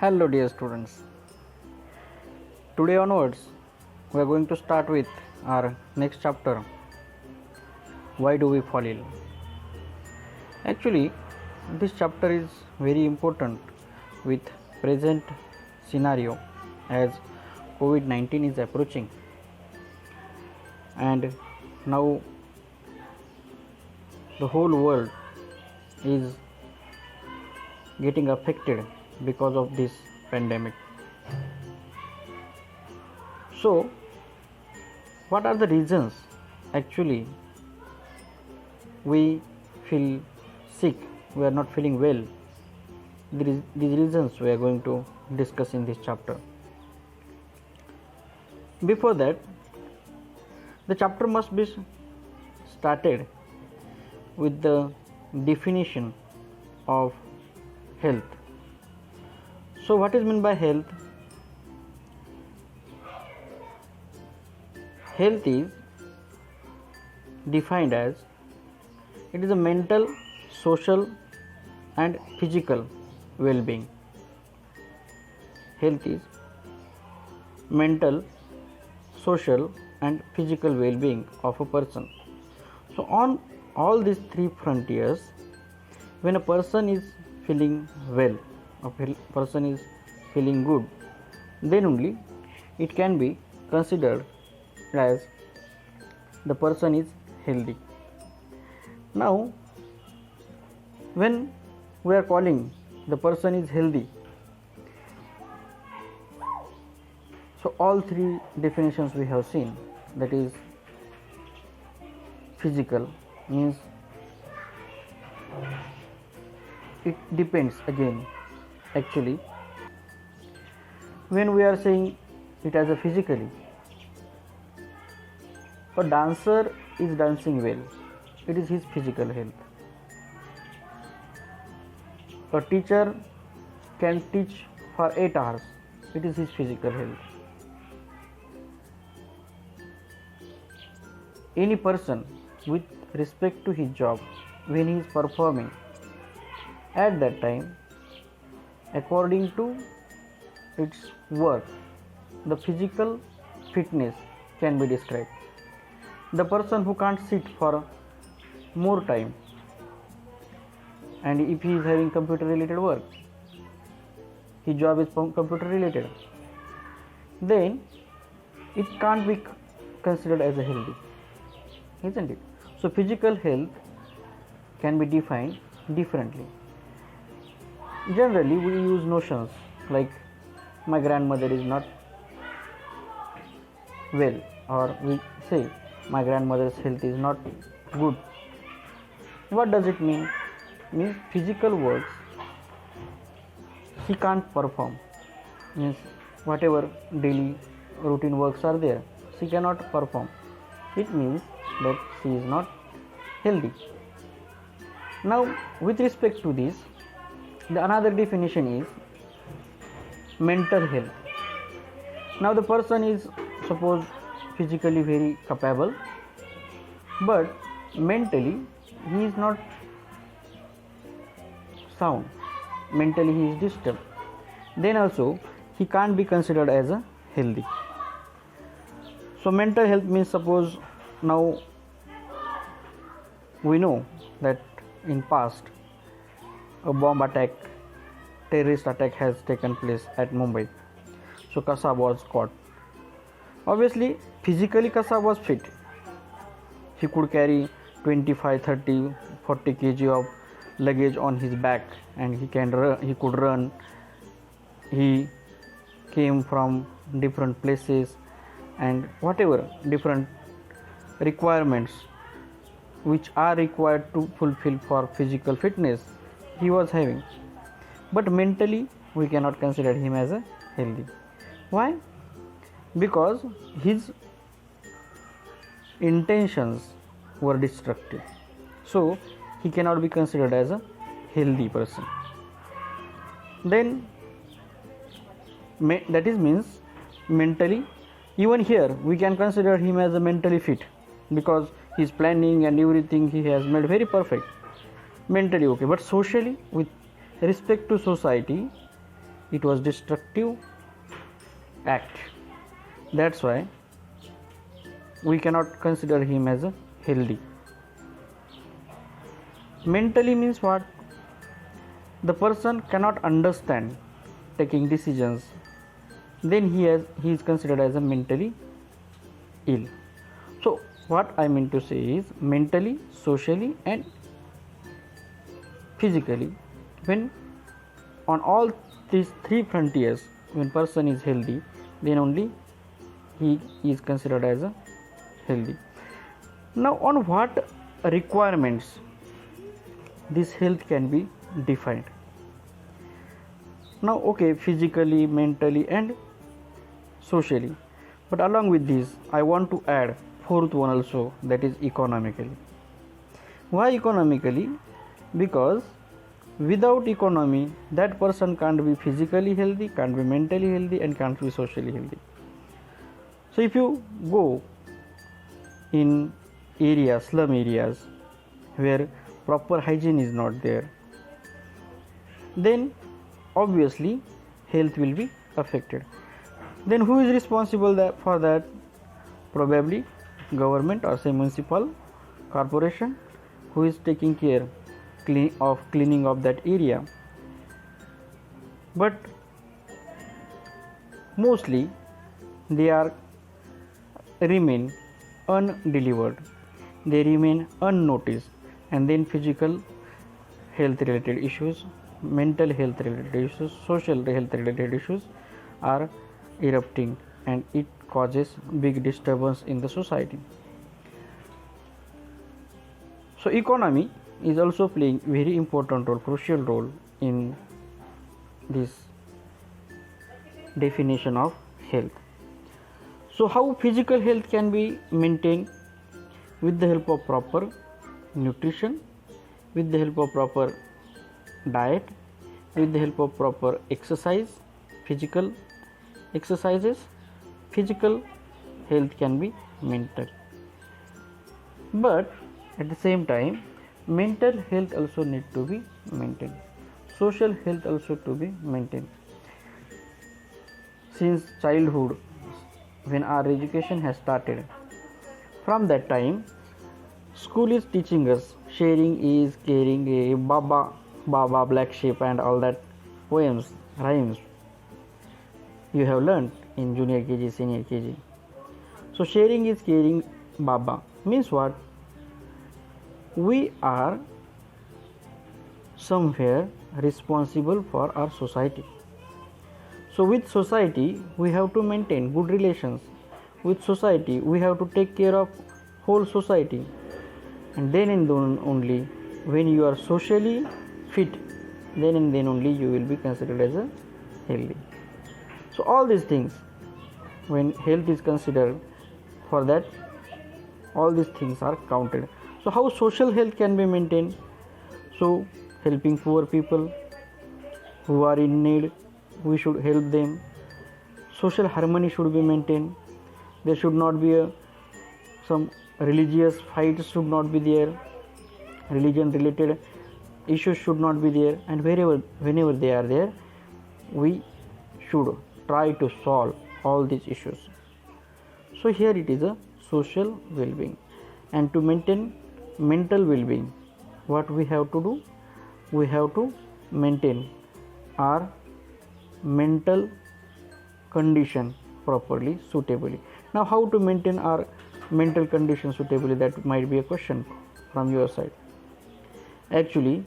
Hello dear students. Today onwards we are going to start with our next chapter. Why do we fall ill? Actually, this chapter is very important with present scenario as COVID-19 is approaching and now the whole world is getting affected because of this pandemic. So, what are the reasons actually we feel sick, we are not feeling well? These reasons we are going to discuss in this chapter. Before that, the chapter must be started with the definition of health. So, what is meant by health? Health is defined as it is a mental, social, and physical well-being. Health is mental, social, and physical well-being of a person. So, on all these three frontiers, when a person is feeling well, a person is feeling good, then only it can be considered as the person is healthy. Now, when we are calling the person is healthy, so all three definitions we have seen, that is physical means it depends again. Actually, when we are saying it as a physically, a dancer is dancing well, it is his physical health. A teacher can teach for 8 hours, it is his physical health. Any person with respect to his job, when he is performing at that time, according to its work, the physical fitness can be described. The person who can't sit for more time, and if he is having computer related work, his job is computer related, then it can't be considered as a healthy, isn't it? So physical health can be defined differently. Generally, we use notions like my grandmother is not well, or we say my grandmother's health is not good. What does it mean? Means physical works she can't perform. Means whatever daily routine works are there, she cannot perform. It means that she is not healthy. Now, with respect to this, the another definition is mental health. Now the person is suppose physically very capable, but mentally he is not sound, mentally he is disturbed, then also he can't be considered as a healthy. So mental health means, suppose now we know that in past a bomb attack, terrorist attack has taken place at Mumbai. So Kasab was caught. Obviously, physically Kasab was fit. He could carry 25, 30, 40 kg of luggage on his back, and he could run. He came from different places, and whatever different requirements which are required to fulfill for physical fitness he was having. But mentally we cannot consider him as a healthy. Why? Because his intentions were destructive, so he cannot be considered as a healthy person. Then that is means mentally, even here we can consider him as a mentally fit, because his planning and everything he has made very perfect, mentally okay. But socially, with respect to society, it was destructive act. That's why we cannot consider him as a healthy. Mentally means what? The person cannot understand taking decisions, then he is considered as a mentally ill. So what I mean to say is, mentally, socially and physically, when on all these three frontiers, when person is healthy, then only he is considered as a healthy. Now on what requirements this health can be defined? Now okay, physically, mentally and socially, but along with this I want to add fourth one also, that is economically. Why economically? Because without economy, that person can't be physically healthy, can't be mentally healthy and can't be socially healthy. So if you go in areas, slum areas, where proper hygiene is not there, then obviously health will be affected. Then who is responsible for that? Probably government or say municipal corporation, who is taking care of cleaning of that area. But mostly they are remain undelivered, they remain unnoticed, and then physical health related issues, mental health related issues, social health related issues are erupting, and it causes big disturbance in the society. So economy is also playing very important role, crucial role in this definition of health. So how physical health can be maintained? With the help of proper nutrition, with the help of proper diet, with the help of proper exercise, physical exercises, physical health can be maintained. But at the same time, mental health also need to be maintained, social health also to be maintained. Since childhood, when our education has started, from that time school is teaching us sharing is caring, a baba baba, black sheep and all that poems, rhymes you have learned in junior kg, senior kg. So sharing is caring, baba means what? We are somewhere responsible for our society. So with society we have to maintain good relations, with society we have to take care of whole society, and then and then only when you are socially fit, then and then only you will be considered as a healthy. So all these things, when health is considered, for that all these things are counted. So how social health can be maintained? So helping poor people who are in need, we should help them. Social harmony should be maintained. There should not be some religious fights should not be there, religion related issues should not be there, and whenever they are there, we should try to solve all these issues. So here it is a social well-being. And to maintain mental well-being, what we have to do? We have to maintain our mental condition properly, suitably. Now how to maintain our mental condition suitably? That might be a question from your side. Actually,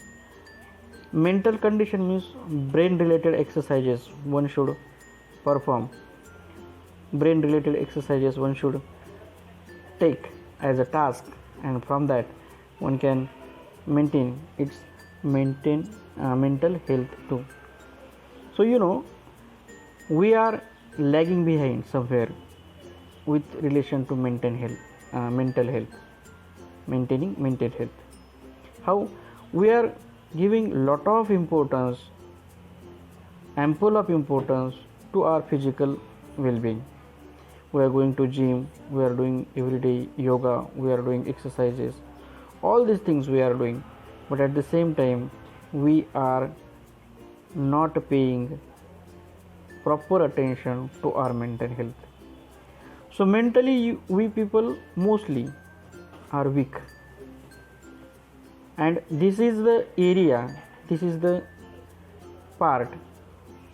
mental condition means brain related exercises one should perform, brain related exercises one should take as a task, and from that one can maintain mental health too. So we are lagging behind somewhere with relation to mental health, maintaining mental health. How? We are giving lot of importance, ample of importance to our physical well-being. We are going to gym, we are doing everyday yoga, we are doing exercises, all these things we are doing, but at the same time we are not paying proper attention to our mental health. So mentally we people mostly are weak, and this is the area, this is the part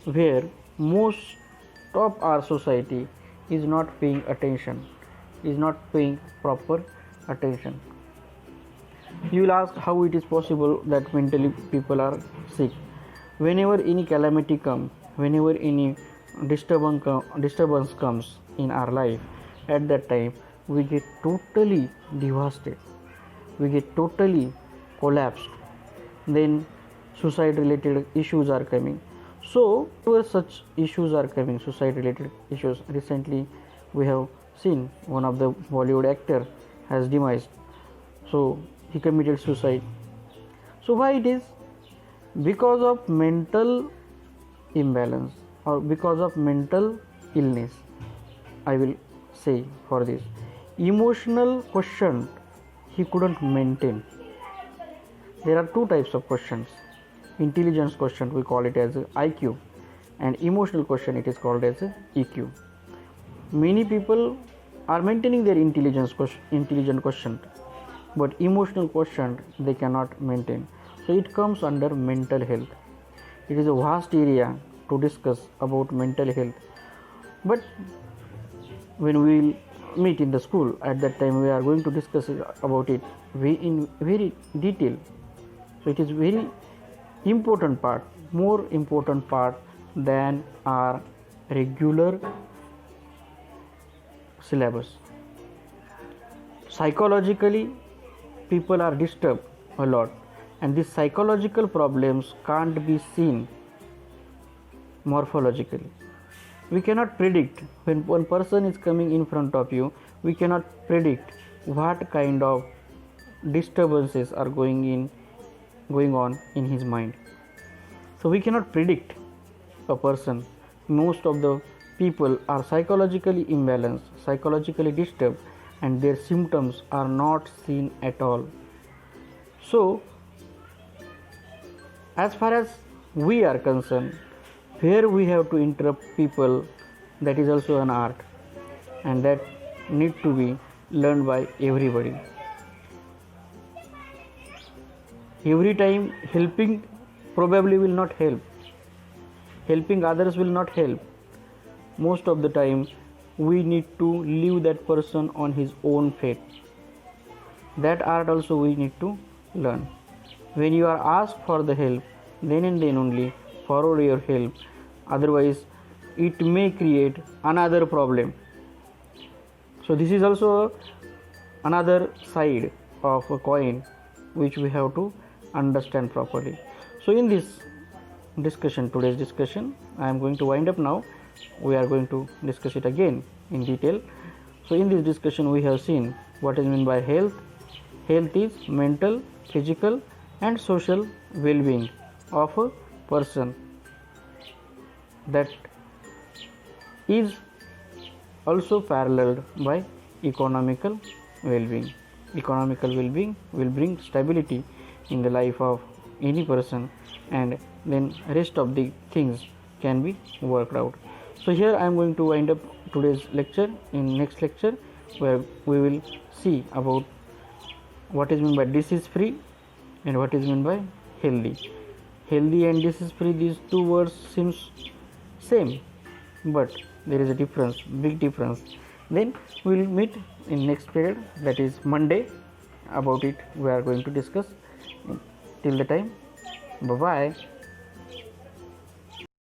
where most of our society is not paying attention, is not paying proper attention. You will ask how it is possible that mentally people are sick. Whenever any calamity comes, whenever any disturbance comes in our life, at that time we get totally devastated, we get totally collapsed. Then suicide related issues are coming. So where such issues are coming, suicide related issues, recently we have seen one of the Bollywood actor has demised, so he committed suicide. So why it is? Because of mental imbalance or because of mental illness, I will say. For this emotional quotient he couldn't maintain. There are two types of questions: intelligence quotient, we call it as IQ, and emotional quotient, it is called as EQ. Many people are maintaining their intelligent quotient, but emotional quotient they cannot maintain. So it comes under mental health. It is a vast area to discuss about mental health, but when we will meet in the school, at that time we are going to discuss about it in very detail. So it is very important part, more important part than our regular syllabus. Psychologically people are disturbed a lot, and these psychological problems can't be seen morphologically. We cannot predict, when one person is coming in front of you, we cannot predict what kind of disturbances are going on in his mind. So we cannot predict a person. Most of the people are psychologically imbalanced, psychologically disturbed, and their symptoms are not seen at all. So as far as we are concerned, where we have to interrupt people, that is also an art, and that need to be learned by everybody. Every time helping probably will not help, helping others will not help. Most of the time we need to leave that person on his own fate. That art also we need to learn. When you are asked for the help, then and then only forward your help, otherwise it may create another problem. So this is also another side of a coin which we have to understand properly. So in this discussion, today's discussion, I am going to wind up now. We are going to discuss it again in detail. So in this discussion we have seen what is meant by health. Health is mental, physical and social well-being of a person, that is also paralleled by economical well-being. Economical well-being will bring stability in the life of any person, and then rest of the things can be worked out. So here I am going to wind up today's lecture. In next lecture where we will see about what is meant by disease free and what is meant by healthy. Healthy and disease free, these two words seems same, but there is a difference, big difference. Then we will meet in next period, that is Monday. About it we are going to discuss. Till the time, bye bye.